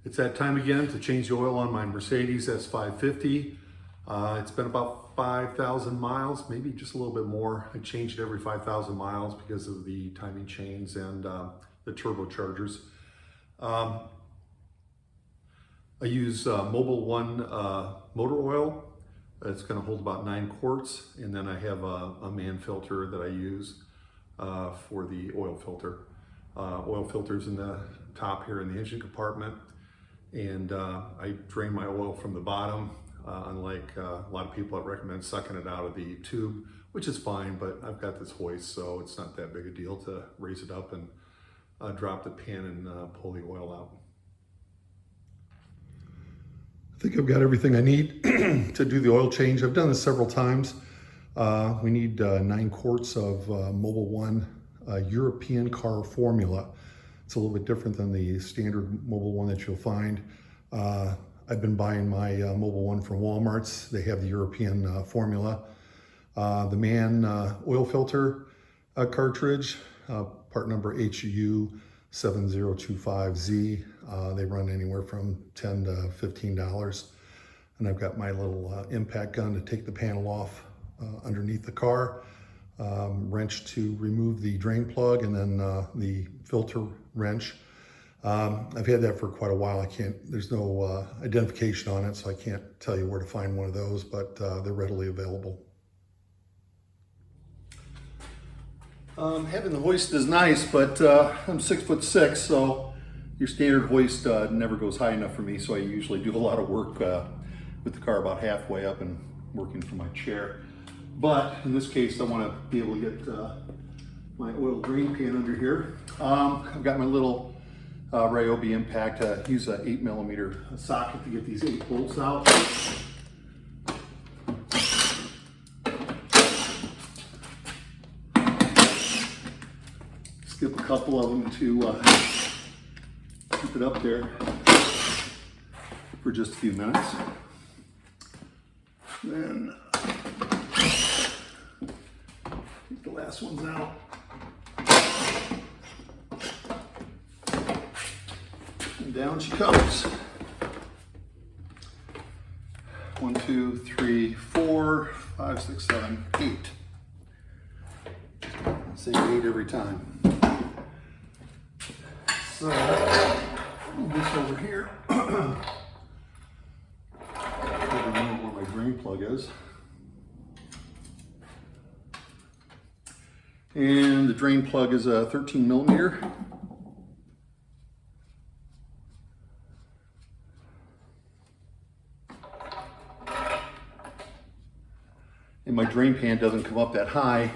It's that time again to change the oil on my Mercedes S550. It's been about 5,000 miles, maybe just a little bit more. I change it every 5,000 miles because of the timing chains and the turbochargers. I use Mobil 1 motor oil. It's going to hold about 9 quarts, and then I have a MANN-FILTER that I use for the oil filter. Oil filter's in the top here in the engine compartment, and I drain my oil from the bottom, unlike a lot of people that recommend sucking it out of the tube, which is fine, but I've got this hoist, so it's not that big a deal to raise it up and drop the pin and pull the oil out. I think I've got everything I need to do the oil change. I've done this several times. We need 9 quarts of Mobil 1 European car formula. It's a little bit different than the standard Mobil 1 that you'll find. I've been buying my Mobil 1 from Walmart's. They have the European formula. The MANN oil filter cartridge, part number HU7025Z. They run anywhere from $10 to $15. And I've got my little impact gun to take the panel off underneath the car, wrench to remove the drain plug, and then the filter wrench. I've had that for quite a while. There's no identification on it, so I can't tell you where to find one of those, but they're readily available. Having the hoist is nice, but I'm 6'6", so your standard hoist never goes high enough for me, so I usually do a lot of work with the car about halfway up and working from my chair. But in this case, I want to be able to get my oil drain pan under here. I've got my little Ryobi impact. Use an 8mm socket to get these 8 bolts out. Skip a couple of them to keep it up there for just a few minutes. Then get the last ones out. And down she comes. 1, 2, 3, 4, 5, 6, 7, 8. I say 8 every time. So, move this over here. I don't know where my drain plug is. And the drain plug is a 13mm. And my drain pan doesn't come up that high.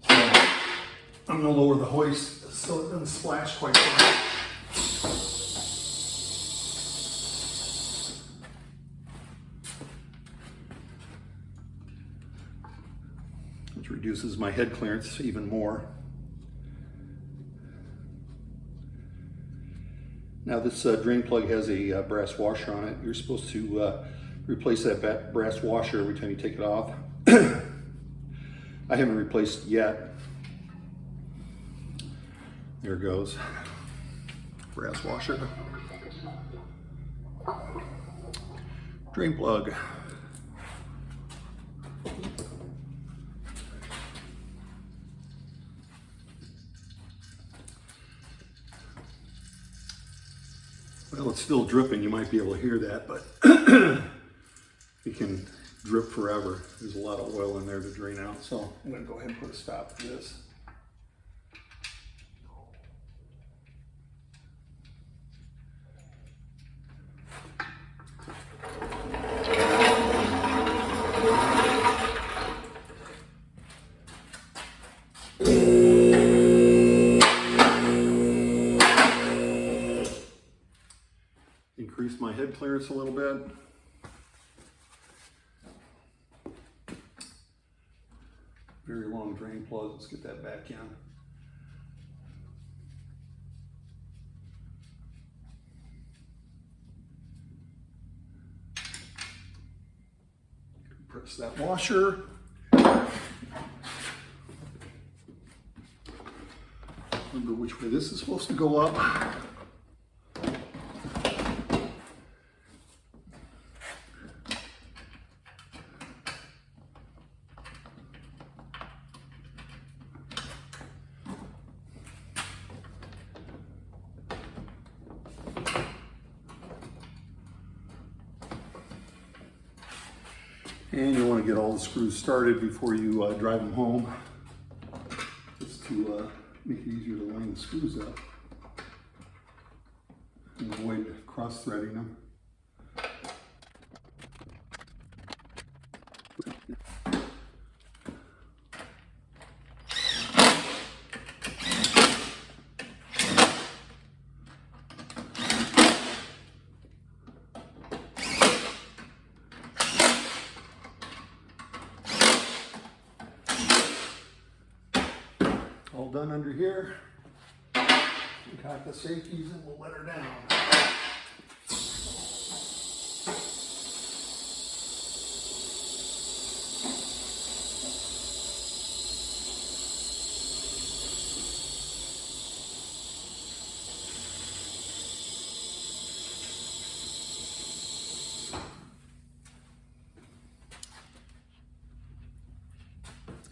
So I'm gonna lower the hoist so it doesn't splash quite so much. Which reduces my head clearance even more. Now this drain plug has a brass washer on it. You're supposed to replace that brass washer every time you take it off. I haven't replaced it yet. There it goes. Brass washer. Drain plug. Well, it's still dripping. You might be able to hear that, but it can drip forever. There's a lot of oil in there to drain out, so I'm going to go ahead and put a stop to this. Increase my head clearance a little bit. Very long drain plug. Let's get that back in. Press that washer. Remember which way this is supposed to go up. And you want to get all the screws started before you drive them home, just to make it easier to line the screws up and avoid cross-threading them. All done under here. We got the safeties and we'll let her down.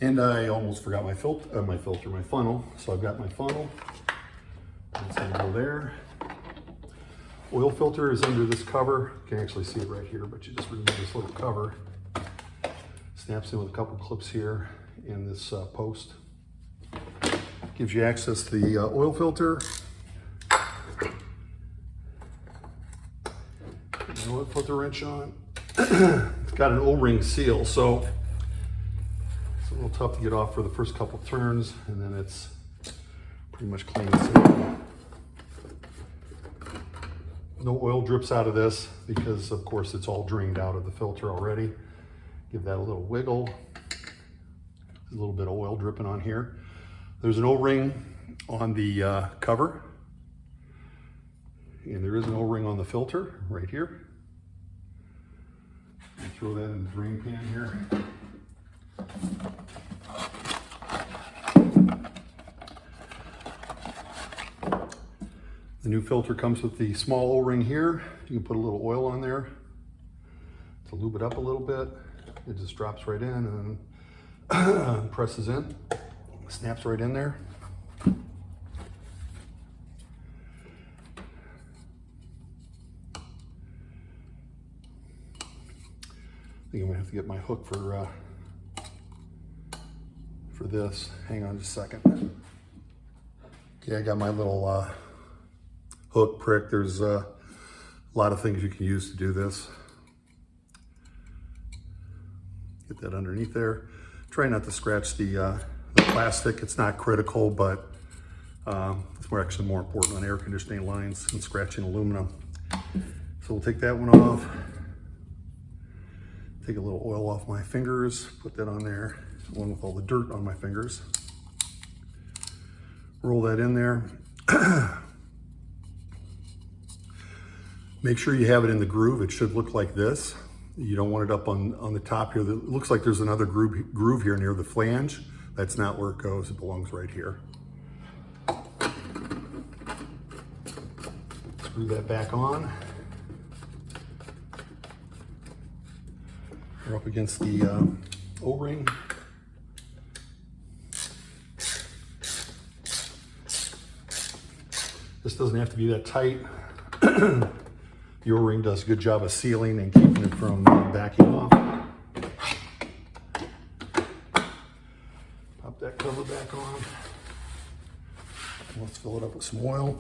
And I almost forgot my funnel. So I've got my funnel. It's gonna go there. Oil filter is under this cover. You can actually see it right here, but you just remove this little cover. Snaps in with a couple clips here in this post. Gives you access to the oil filter. The oil filter wrench on. It's got an O-ring seal, so it's a little tough to get off for the first couple turns, and then it's pretty much clean. So no oil drips out of this because, of course, it's all drained out of the filter already. Give that a little wiggle. There's a little bit of oil dripping on here. There's an O-ring on the cover, and there is an O-ring on the filter right here. I'll throw that in the drain pan here. The new filter comes with the small O-ring here. You can put a little oil on there to lube it up a little bit. It just drops right in and then presses in, snaps right in there. I think I'm gonna have to get my hook for this. Hang on just a second. Okay, I got my little hook prick. There's a lot of things you can use to do this. Get that underneath there. Try not to scratch the plastic. It's not critical, but it's actually more important on air conditioning lines than scratching aluminum. So we'll take that one off. Take a little oil off my fingers, put that on there, along with all the dirt on my fingers. Roll that in there. Make sure you have it in the groove. It should look like this. You don't want it up on the top here. It looks like there's another groove here near the flange. That's not where it goes. It belongs right here. Screw that back on. We're up against the O-ring. This doesn't have to be that tight. The O-ring does a good job of sealing and keeping it from backing off. Pop that cover back on. Let's fill it up with some oil.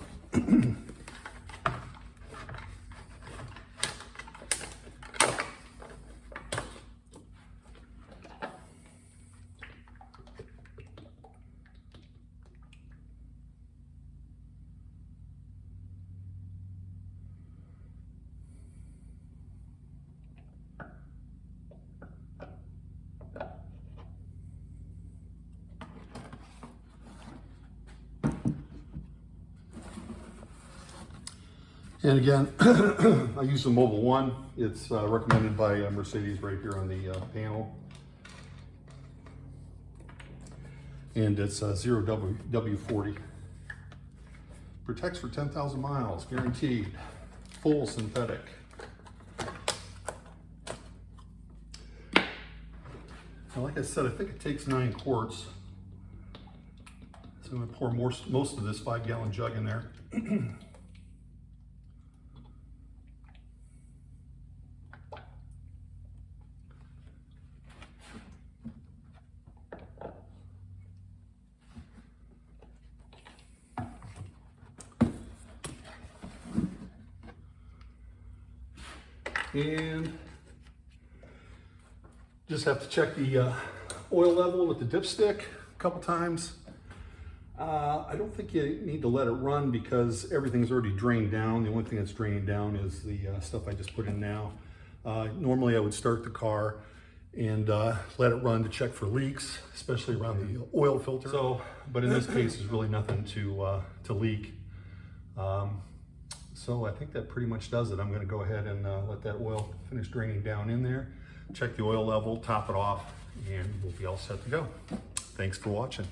And again, I use the Mobil 1. It's recommended by Mercedes right here on the panel. And it's 0W221. Protects for 10,000 miles, guaranteed. Full synthetic. Now, like I said, I think it takes 9 quarts. So I'm gonna pour most of this 5-gallon jug in there. And just have to check the oil level with the dipstick a couple times. I don't think you need to let it run because everything's already drained down. The only thing that's draining down is the stuff I just put in now. Normally I would start the car and let it run to check for leaks, especially around the oil filter. So, but in this case, there's really nothing to leak. So I think that pretty much does it. I'm going to go ahead and let that oil finish draining down in there, check the oil level, top it off, and we'll be all set to go. Thanks for watching.